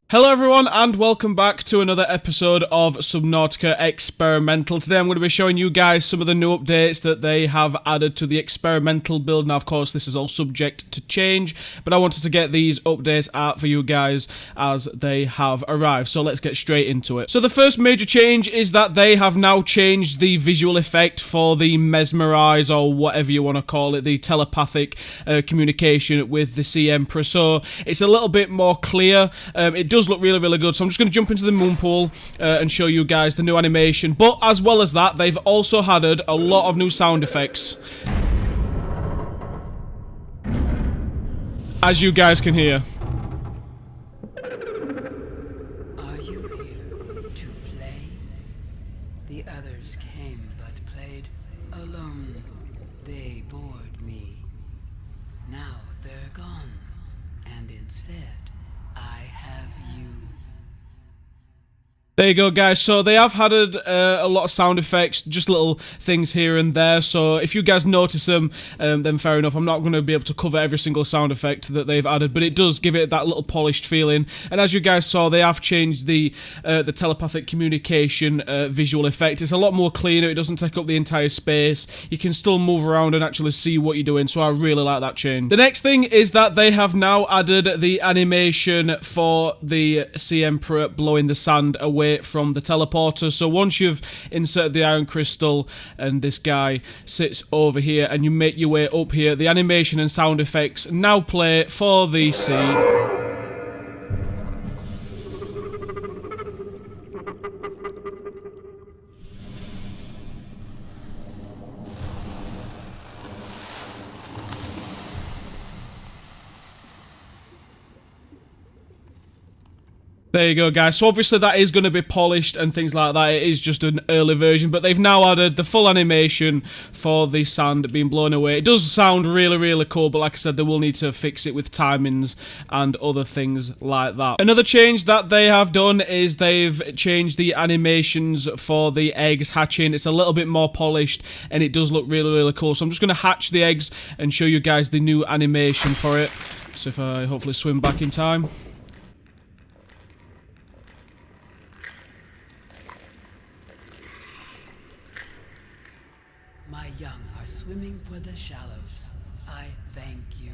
Hello everyone and welcome back to another episode of Subnautica Experimental. Today I'm going to be showing you guys some of the new updates that they have added to the experimental build. Now of course this is all subject to change, but I wanted to get these updates out for you guys as they have arrived. So let's get straight into it. So the first major change is that they have now changed the visual effect for the mesmerize, or whatever you want to call it, the telepathic communication with the Sea Emperor. So it's a little bit more clear. It does look really good, so I'm just going to jump into the moon pool and show you guys the new animation. But as well as that, they've also added a lot of new sound effects, as you guys can hear. Are you here to play? The others came but played alone. They bored me. Now they're gone, and instead I have you. There you go, guys. So they have added a lot of sound effects, just little things here and there. So if you guys notice them, then fair enough. I'm not going to be able to cover every single sound effect that they've added, but it does give it that little polished feeling. And as you guys saw, they have changed the telepathic communication visual effect. It's a lot more cleaner. It doesn't take up the entire space. You can still move around and actually see what you're doing. So I really like that change. The next thing is that they have now added the animation for the Sea Emperor blowing the sand away from the teleporter. So once you've inserted the iron crystal and this guy sits over here and you make your way up here, the animation and sound effects now play for the sea. There you go, guys. So obviously that is going to be polished and things like that. It is just an early version, but they've now added the full animation for the sand being blown away. It does sound really cool, but like I said, they will need to fix it with timings and other things like that. Another change that they have done is they've changed the animations for the eggs hatching. It's a little bit more polished and it does look really cool. So I'm just going to hatch the eggs and show you guys the new animation for it. So if I hopefully swim back in time. My young are swimming for the shallows. I thank you.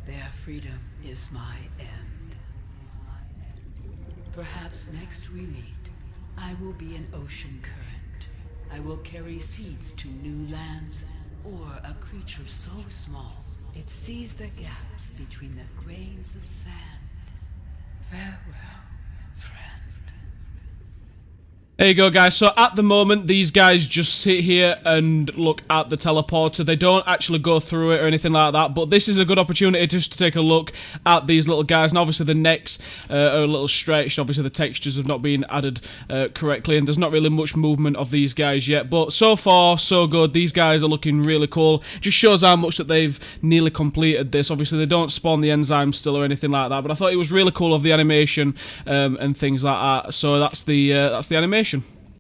Their freedom is my end. Perhaps next we meet, I will be an ocean current. I will carry seeds to new lands, or a creature so small it sees the gaps between the grains of sand. Farewell, friend. There you go, guys. So at the moment, these guys just sit here and look at the teleporter. They don't actually go through it or anything like that, but this is a good opportunity just to take a look at these little guys. And obviously the necks are a little stretched. Obviously the textures have not been added correctly, and there's not really much movement of these guys yet. But so far, so good. These guys are looking really cool. Just shows how much that they've nearly completed this. Obviously they don't spawn the enzymes still or anything like that, but I thought it was really cool of the animation and things like that. So that's the animation.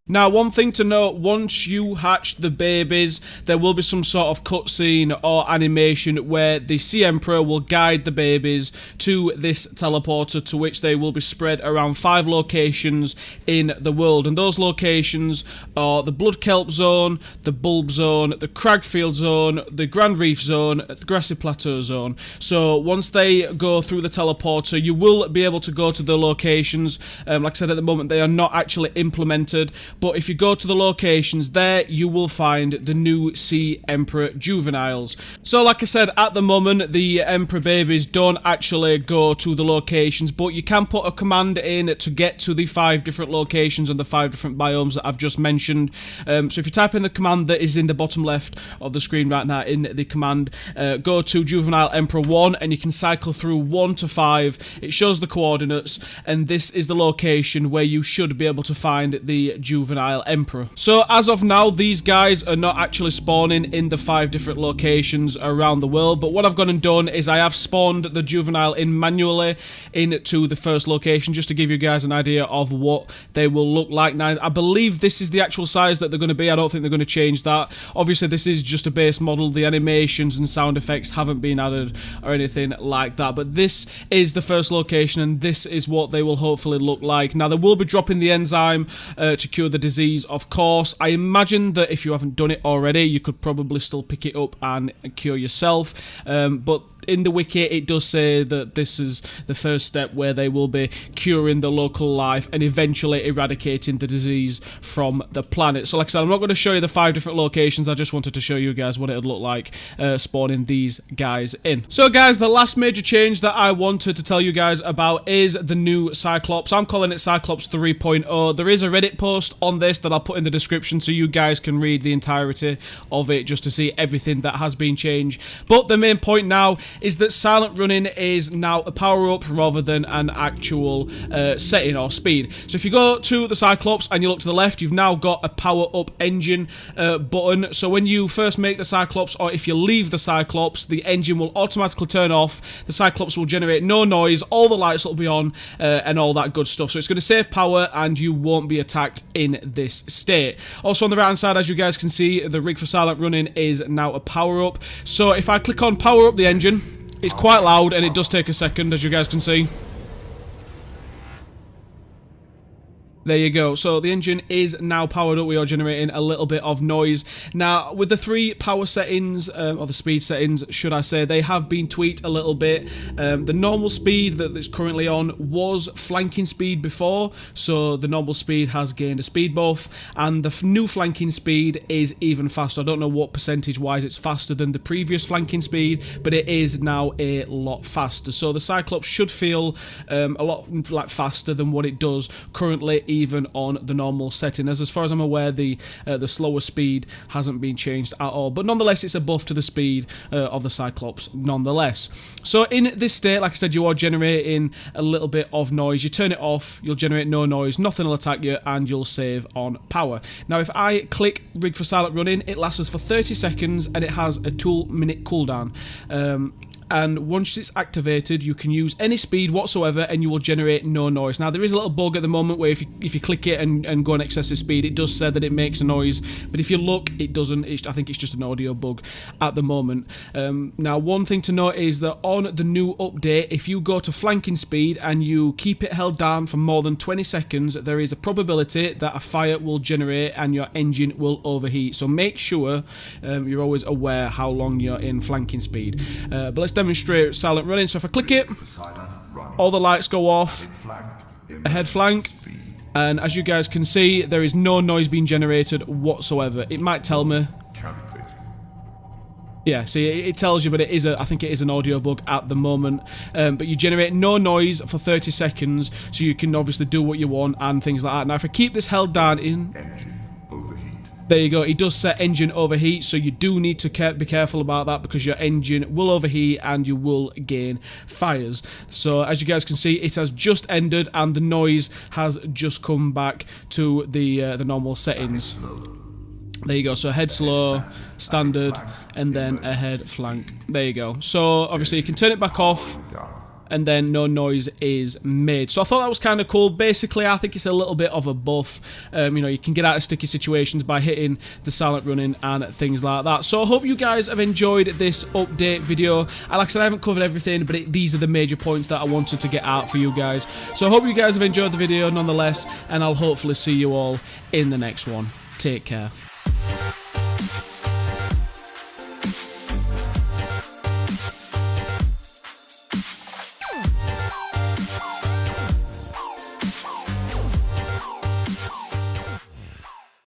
Now, one thing to note, once you hatch the babies, there will be some sort of cutscene or animation where the Sea Emperor will guide the babies to this teleporter, to which they will be spread around 5 locations in the world. And those locations are the Blood Kelp Zone, the Bulb Zone, the Cragfield Zone, the Grand Reef Zone, the Grassy Plateau Zone. So once they go through the teleporter, you will be able to go to the locations. Like I said, at the moment, they are not actually implemented. But if you go to the locations there, you will find the new Sea Emperor juveniles. So like I said, at the moment, the Emperor babies don't actually go to the locations, but you can put a command in to get to the 5 different locations and the 5 different biomes that I've just mentioned. So if you type in the command that is in the bottom left of the screen right now, in the command, go to Juvenile Emperor 1, and you can cycle through 1 to 5. It shows the coordinates, and this is the location where you should be able to find the juvenile Juvenile Emperor. So as of now, these guys are not actually spawning in the 5 different locations around the world, but what I've gone and done is I have spawned the Juvenile in manually into the first location, just to give you guys an idea of what they will look like. Now, I believe this is the actual size that they're going to be. I don't think they're going to change that. Obviously, this is just a base model. The animations and sound effects haven't been added or anything like that, but this is the first location, and this is what they will hopefully look like. Now, they will be dropping the enzyme to cure the disease, of course. I imagine that if you haven't done it already, you could probably still pick it up and cure yourself, but in the wiki it does say that this is the first step where they will be curing the local life and eventually eradicating the disease from the planet. So like I said, I'm not going to show you the 5 different locations. I just wanted to show you guys what it would look like spawning these guys in. So guys, the last major change that I wanted to tell you guys about is the new Cyclops. I'm calling it Cyclops 3.0. There is a Reddit post on this that I'll put in the description so you guys can read the entirety of it just to see everything that has been changed. But the main point now is that silent running is now a power-up rather than an actual setting or speed. So if you go to the Cyclops and you look to the left, you've now got a power-up engine button. So when you first make the Cyclops, or if you leave the Cyclops, the engine will automatically turn off, the Cyclops will generate no noise, all the lights will be on, and all that good stuff. So it's going to save power and you won't be attacked in this state. Also on the right hand side, as you guys can see, the rig for silent running is now a power-up. So if I click on power up the engine, it's quite loud and it does take a second, as you guys can see. There you go. So the engine is now powered up. We are generating a little bit of noise. Now, with the 3 power settings, or the speed settings, should I say, they have been tweaked a little bit. The normal speed that it's currently on was flanking speed before, so the normal speed has gained a speed buff, and the new flanking speed is even faster. I don't know what percentage-wise it's faster than the previous flanking speed, but it is now a lot faster. So the Cyclops should feel a lot like faster than what it does currently, even on the normal setting. As far as I'm aware, the slower speed hasn't been changed at all, but nonetheless it's a buff to the speed of the Cyclops nonetheless. So in this state, like I said, you are generating a little bit of noise. You turn it off, you'll generate no noise, nothing will attack you, and you'll save on power. Now if I click rig for silent running, it lasts for 30 seconds and it has a 2-minute cooldown. And once it's activated, you can use any speed whatsoever and you will generate no noise. Now, there is a little bug at the moment where if you click it and go on excessive speed, it does say that it makes a noise, but if you look, it doesn't. I think it's just an audio bug at the moment. Now, one thing to note is that on the new update, if you go to flanking speed and you keep it held down for more than 20 seconds, there is a probability that a fire will generate and your engine will overheat. So make sure you're always aware how long you're in flanking speed. But let's demonstrate silent running. So if I click it, all the lights go off, ahead flank, and as you guys can see, there is no noise being generated whatsoever. It might tell me. Yeah, see, it tells you, but it is I think it is an audio bug at the moment. But you generate no noise for 30 seconds, so you can obviously do what you want and things like that. Now, if I keep this held down in... There you go, it does set engine overheat, so you do need to be careful about that because your engine will overheat and you will gain fires. So as you guys can see, it has just ended and the noise has just come back to the normal settings. There you go, so ahead slow, standard, and then ahead flank. There you go. So obviously you can turn it back off, and then no noise is made. So I thought that was kind of cool. Basically, I think it's a little bit of a buff. You know, you can get out of sticky situations by hitting the silent running and things like that. So I hope you guys have enjoyed this update video. Like I said, I haven't covered everything, but these are the major points that I wanted to get out for you guys. So I hope you guys have enjoyed the video nonetheless, and I'll hopefully see you all in the next one. Take care.